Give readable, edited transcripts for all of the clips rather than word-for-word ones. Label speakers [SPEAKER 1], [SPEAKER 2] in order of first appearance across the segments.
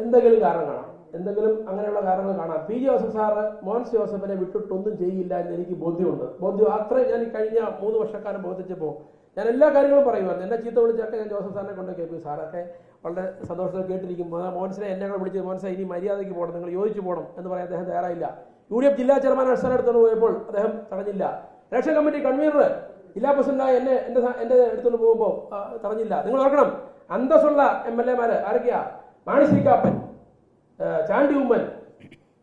[SPEAKER 1] എന്തെങ്കിലും കാരണം കാണാം, എന്തെങ്കിലും അങ്ങനെയുള്ള കാരണങ്ങൾ കാണാം. പി ജോസഫ് സാറ് മോൻസ് ജോസഫിനെ വിട്ടിട്ടൊന്നും ചെയ്യില്ല എന്ന് എനിക്ക് ബോധ്യമുണ്ട്. അത്ര ഞാൻ കഴിഞ്ഞ 3 വർഷക്കാലം ബോധിച്ചപ്പോൾ ഞാൻ എല്ലാ കാര്യങ്ങളും പറയുമായിരുന്നു. എന്നെ ചീത്ത വിളിച്ചൊക്കെ ഞാൻ ജോസഫ് സാറിനെ കൊണ്ട് കേൾക്കും. സാറൊക്കെ വളരെ സന്തോഷത്തിൽ കേട്ടിരിക്കും. മോൻസിനെ എന്നെ കൂടെ വിളിച്ച് മോൻസെ ഇനി മര്യാദയ്ക്ക് പോകണം, നിങ്ങൾ യോജിച്ച് പോകണം എന്ന് പറയാൻ അദ്ദേഹം തയ്യാറായില്ല. UDF ജില്ലാ ചെയർമാൻ അടിസ്ഥാനം എടുത്തുകൊണ്ട് പോയപ്പോൾ അദ്ദേഹം തടഞ്ഞില്ല. ഇലക്ഷൻ കമ്മിറ്റി കൺവീനർ ജില്ലാ പ്രസിഡന്റായി എന്റെ എടുത്തുകൊണ്ട് പോകുമ്പോൾ തടഞ്ഞില്ല. നിങ്ങൾ ഓർക്കണം, അന്തസ്സുള്ള MLA മാര് ആരൊക്കെയാ? മാണി സി കാപ്പൻ, ചാണ്ടി ഉമ്മൻ,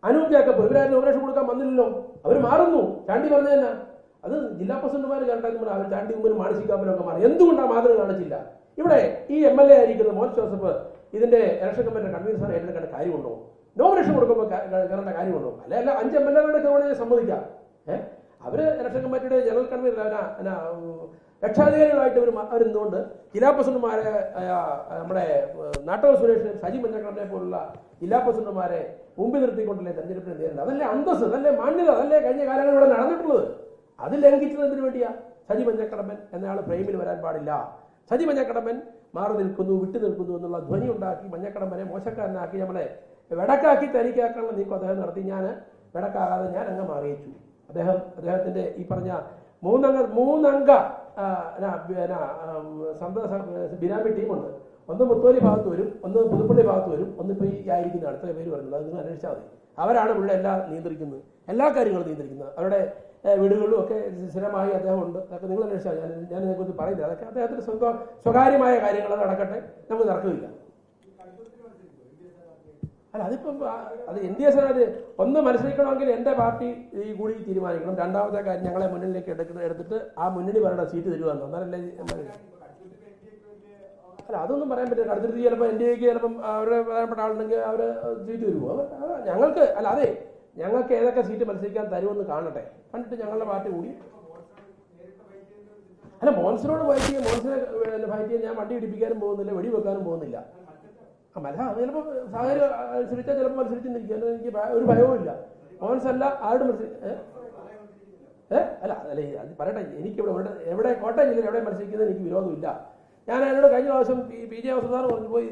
[SPEAKER 1] അനൂപ് ജേക്കബ്, ഇവരാരും നോമിനേഷൻ കൊടുക്കാൻ വന്നില്ലല്ലോ. അവർ മാറുന്നു. ചാണ്ടി പറഞ്ഞു തന്നെ അത് ജില്ലാ പ്രസിഡന്റുമാർ കണ്ടാൽ അവർ ചാണ്ടി ഉമ്മനും മാണി സി കാപ്പനും ഒക്കെ മാറി. എന്തുകൊണ്ടാണ് മാതൃക കാണിച്ചില്ല? ഇവിടെ ഈ MLA ആയിരിക്കുന്ന മോൻസ് ജോസഫ് ഇതിന്റെ ഇലക്ഷൻ കമ്മിറ്റി കൺവീനർ ഏറ്റെടുക്കേണ്ട കാര്യമുണ്ടോ? നോമിനേഷൻ കൊടുക്കുമ്പോൾ കയറേണ്ട കാര്യമുണ്ടോ? അല്ല 5 MLA കളുടെ സമ്മതിക്കാം. അവര് ഇലക്ഷൻ കമ്മിറ്റിയുടെ ജനറൽ കൺവീനർ രക്ഷാധികാരികളായിട്ട് അവരെന്തുകൊണ്ട് ജില്ലാ പ്രസിഡന്റുമാരെ നമ്മുടെ നാട്ടൂർ സുരേഷ്, സജി മഞ്ഞക്കടനെ പോലുള്ള ജില്ലാ പ്രസിഡന്റുമാരെ മുമ്പിൽ നിർത്തിക്കൊണ്ടല്ലേ തെരഞ്ഞെടുപ്പിനെ നേരിടുന്നത്? അതല്ലേ അന്തസ്, അതല്ലേ മാന്യത, അതല്ലേ കഴിഞ്ഞ കാലങ്ങളിൽ ഇവിടെ നടന്നിട്ടുള്ളത്? അത് ലംഘിച്ചതിന് വേണ്ടിയാ സജി മഞ്ഞക്കടമ്പൻ എന്നയാൾ ഫ്രെയിമിൽ വരാൻ പാടില്ല. സജി മഞ്ഞക്കടമ്പൻ മാറി നിൽക്കുന്നു, വിട്ടു നിൽക്കുന്നു എന്നുള്ള ധ്വനി ഉണ്ടാക്കി മഞ്ഞക്കടമ്പനെ മോശക്കാരനാക്കി നമ്മളെ വെടക്കാക്കി തനിക്കാക്കാനുള്ള നീക്കം അദ്ദേഹം നടത്തി. ഞാൻ വെടക്കാകാതെ ഞാൻ അങ്ങ് മാറിയിച്ചു. അദ്ദേഹത്തിന്റെ ഈ പറഞ്ഞ മൂന്നംഗ ബിനാമി ടീമുണ്ട്. ഒന്ന് മുത്തോലി ഭാഗത്ത് വരും, ഒന്ന് പുതുപ്പള്ളി ഭാഗത്ത് വരും, ഒന്ന് ഇപ്പോൾ ഈ ആയിരിക്കുന്ന അടുത്ത പേര് പറയുന്നത്. അത് നിങ്ങൾ അന്വേഷിച്ചാൽ മതി. അവരാണ് ഇവിടെ എല്ലാം നിയന്ത്രിക്കുന്നത്, എല്ലാ കാര്യങ്ങളും നിയന്ത്രിക്കുന്നത്. അവരുടെ വീടുകളിലും ഒക്കെ സ്ഥിരമായി അദ്ദേഹം ഉണ്ട്. അതൊക്കെ നിങ്ങൾ അന്വേഷിച്ചാൽ ഞാൻ ഇതിനെക്കുറിച്ച് പറയുന്നില്ല. അതൊക്കെ അദ്ദേഹത്തിന് സ്വകാര്യമായ കാര്യങ്ങൾ നടക്കട്ടെ, നമുക്ക് തർക്കമില്ല. അല്ല, അതിപ്പം അത് NDA സ്ഥാനാർത്ഥി ഒന്ന് മത്സരിക്കണമെങ്കിൽ എൻ്റെ പാർട്ടി ഈ കൂടി തീരുമാനിക്കണം. രണ്ടാമത്തെ കാര്യം, ഞങ്ങളെ മുന്നിലേക്ക് എടുത്തിട്ട് ആ മുന്നണി പറയണ സീറ്റ് തരുവാന്ന്. എന്നാലല്ലേ അല്ല, അതൊന്നും പറയാൻ പറ്റില്ല. അടുത്തിട്ട് ചിലപ്പോൾ NDAക്ക് ചിലപ്പം അവരുടെ പ്രധാനപ്പെട്ട ആളുണ്ടെങ്കിൽ അവർ സീറ്റ് തരുമോ? ഞങ്ങൾക്ക് അല്ല, അതെ, ഞങ്ങൾക്ക് ഏതൊക്കെ സീറ്റ് മത്സരിക്കാൻ തരുമെന്ന് കാണട്ടെ, കണ്ടിട്ട് ഞങ്ങളുടെ പാർട്ടി കൂടി. അല്ല, മോൻസിനോട് മോൻസിനെ ഫൈറ്റ് ചെയ്യാൻ ഞാൻ വണ്ടി ഇടിപ്പിക്കാനും പോകുന്നില്ല, വെടിവെക്കാനും പോകുന്നില്ല. അത് ചിലപ്പോൾ സാഹചര്യം അനുസരിച്ചാൽ ചിലപ്പോൾ മത്സരിച്ചെന്നിരിക്കും. എനിക്ക് ഒരു ഭയവും ഇല്ല. മോൻസ് അല്ല ആരോട് അല്ല അത് പറയട്ടെ. എനിക്കിവിടെ എവിടെ കോട്ടയം ജില്ലയിൽ എവിടെ മത്സരിക്കുന്നത് എനിക്ക് വിരോധമില്ല. ഞാൻ എന്നോട് കഴിഞ്ഞ പ്രാവശ്യം PJ അവസാനം പറഞ്ഞു പോയി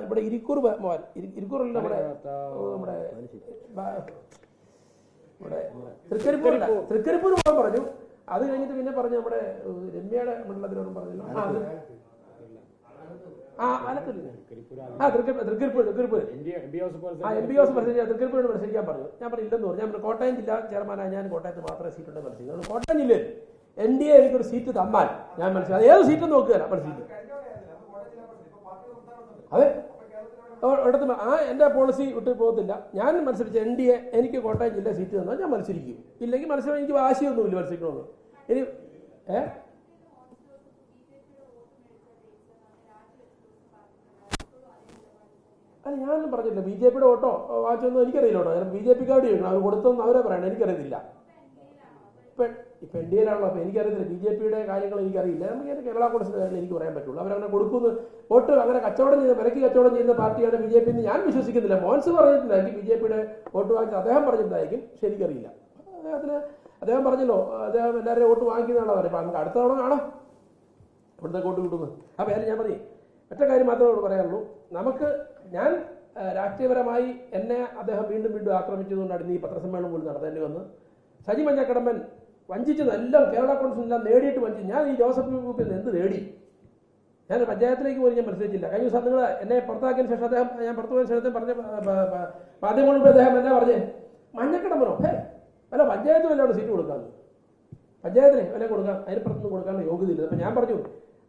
[SPEAKER 1] ഇവിടെ ഇരിക്കൂർ മോൻ ഇരിക്കൂറിൽ നമ്മുടെ തൃക്കരിപ്പൂർ പോകാൻ പറഞ്ഞു. അത് കഴിഞ്ഞിട്ട് പിന്നെ പറഞ്ഞു നമ്മുടെ രമ്യയുടെ മണ്ഡലത്തിനോടും പറഞ്ഞല്ലോ. തൃക്കരിപ്പൂരിനോട് മത്സരിക്കാൻ പറഞ്ഞു. ഞാൻ പറഞ്ഞില്ലെന്ന് പറഞ്ഞു. ഞാൻ കോട്ടയം ജില്ലാ ചെയർമാനായി ഞാൻ കോട്ടയത്ത് മാത്രമേ സീറ്റുണ്ട് മത്സരിക്കുന്നത്. കോട്ടയം ജില്ലയിൽ NDA എനിക്കൊരു സീറ്റ് തന്നാൽ ഞാൻ മനസ്സിലായി. അത് ഏത് സീറ്റും നോക്കുകയല്ല മത്സരിക്കും. അതെ, ഇടത്ത് എൻ്റെ പോളിസി വിട്ട് പോകത്തില്ല. ഞാൻ മത്സരിച്ച NDA എനിക്ക് കോട്ടയം ജില്ല സീറ്റ് തന്നാൽ ഞാൻ മത്സരിക്കും. ഇല്ലെങ്കിൽ മത്സരം എനിക്ക് വാശിയൊന്നുമില്ല മത്സരിക്കണമെന്ന്. ഇനി അല്ല, ഞാനൊന്നും പറഞ്ഞില്ല. BJPയുടെ വോട്ടോ വാച്ചൊന്നും എനിക്കറിയില്ല കേട്ടോ. കാരണം BJPക്കാരോട് ചോദിക്കണം, അവർ കൊടുത്തെന്ന് അവരെ പറയണം. എനിക്കറിയത്തില്ല. ഇപ്പം NDAയിലാണല്ലോ. അപ്പോൾ എനിക്കറിയത്തില്ല. BJPയുടെ കാര്യങ്ങൾ എനിക്കറിയില്ല. നമുക്ക് കേരള കോൺഗ്രസിന്റെ കാര്യം എനിക്ക് പറയാൻ പറ്റുള്ളൂ. അവരങ്ങനെ കൊടുക്കുന്നു വോട്ട്, അങ്ങനെ കച്ചവടം ചെയ്യുന്ന വിലക്ക് കച്ചവടം ചെയ്യുന്ന പാർട്ടിയാണ് BJP എന്ന് ഞാൻ വിശ്വസിക്കുന്നില്ല. മോൻസ് പറഞ്ഞിട്ടില്ലായിരിക്കും BJPയുടെ വോട്ട് വാങ്ങിച്ച് അദ്ദേഹം പറഞ്ഞിട്ടുണ്ടായിരിക്കും. പക്ഷെ എനിക്കറിയില്ല. അദ്ദേഹം പറഞ്ഞല്ലോ, അദ്ദേഹം എല്ലാവരുടെയും വോട്ട് വാങ്ങിക്കുന്നതാണ് പറയുന്നത്. അപ്പം നമുക്ക് അടുത്ത തവണ കാണാം ഇവിടുത്തെ വോട്ട് കിട്ടുന്നത്. അപ്പോൾ ഞാൻ പറയും ഒറ്റ കാര്യം മാത്രമേ പറയാനുള്ളൂ. ഞാൻ രാഷ്ട്രീയപരമായി എന്നെ അദ്ദേഹം വീണ്ടും ആക്രമിച്ചതുകൊണ്ടാണ് ഇന്ന് ഈ പത്രസമ്മേളനം പോലും നടത്തേണ്ടി വന്ന്. സജി മഞ്ഞക്കടമ്പൻ വഞ്ചിച്ചത് എല്ലാം കേരള കോൺഗ്രസിനെല്ലാം നേടിയിട്ട് വഞ്ചിച്ചു. ഞാൻ ഈ ജോസഫ് ഗ്രൂപ്പിൽ എന്ത് നേടി? ഞാൻ പഞ്ചായത്തിലേക്ക് പോലും ഞാൻ മത്സരിച്ചില്ല. കഴിഞ്ഞ ദിവസം നിങ്ങൾ എന്നെ പുറത്താക്കിയതിന് ശേഷം ഞാൻ പുറത്തു പോയ ശേഷം പറഞ്ഞ മാധ്യമങ്ങളുടെ അദ്ദേഹം എന്നാ പറഞ്ഞേ, മഞ്ഞക്കടമ്പനോ അല്ല പഞ്ചായത്ത് വല്ല സീറ്റ് കൊടുക്കാമെന്ന്. പഞ്ചായത്തിന് വില കൊടുക്കാം, അതിന് പുറത്തുനിന്ന് കൊടുക്കാനുള്ള യോഗ്യതയില്ല. അപ്പം ഞാൻ പറഞ്ഞു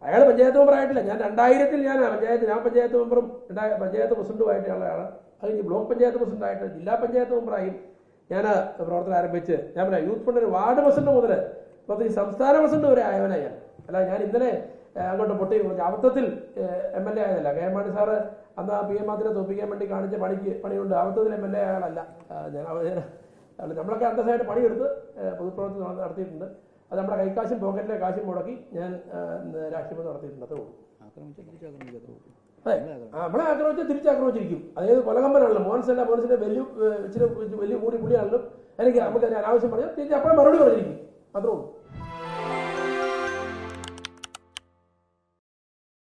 [SPEAKER 1] അയാൾ പഞ്ചായത്ത് മെമ്പറായിട്ടില്ല. ഞാൻ 2000 ഞാൻ പഞ്ചായത്ത് മെമ്പറും പഞ്ചായത്ത് പ്രസിഡന്റുമായിട്ടുള്ള ആളാണ്. അത് കഴിഞ്ഞ് ബ്ലോക്ക് പഞ്ചായത്ത് പ്രസിഡന്റായിട്ട് ജില്ലാ പഞ്ചായത്ത് മെമ്പറായും ഞാൻ പ്രവർത്തനം ആരംഭിച്ച് ഞാൻ പറയാം യൂത്ത് ഫണ്ടിന് വാർഡ് പ്രസിഡന്റ് മുതൽ ഇപ്പോൾ ഈ സംസ്ഥാന പ്രസിഡന്റ് വരെ ആയവനാണ് ഞാൻ. അല്ല, ഞാൻ ഇന്നലെ അങ്ങോട്ട് പൊട്ടി അബദ്ധത്തിൽ MLA ആയതല്ല. KM മാണി സാറ് അന്ന് PM മാത്രമേ തോപ്പിക്കാൻ വേണ്ടി കാണിച്ച പണിയുണ്ട്. അബദ്ധത്തിൽ MLA ആയാലല്ല. നമ്മളൊക്കെ അന്തസ്സായിട്ട് പണിയെടുത്ത് പൊതുപ്രവർത്തനം നടത്തിയിട്ടുണ്ട്. അത് നമ്മുടെ കൈക്കാശും പോക്കറ്റിലെ കാശും മുടക്കി ഞാൻ രാഷ്ട്രീയം നടത്തിയിട്ടുണ്ട്. അത്രേ ഉള്ളൂ. അതെ, നമ്മളെ ആക്രമിച്ചാൽ തിരിച്ചാക്രമിച്ചിരിക്കും. അതായത് കൊലകമ്പനാണല്ലോ. മോൻസിന്റെ ഇച്ചിരി വലിയ കൂടി പുള്ളിയാണല്ലോ. നമുക്ക് അനാവശ്യം പറഞ്ഞാൽ തിരിച്ച് അപ്പോഴും മറുപടി പറഞ്ഞിരിക്കും. അത്രേ ഉള്ളൂ.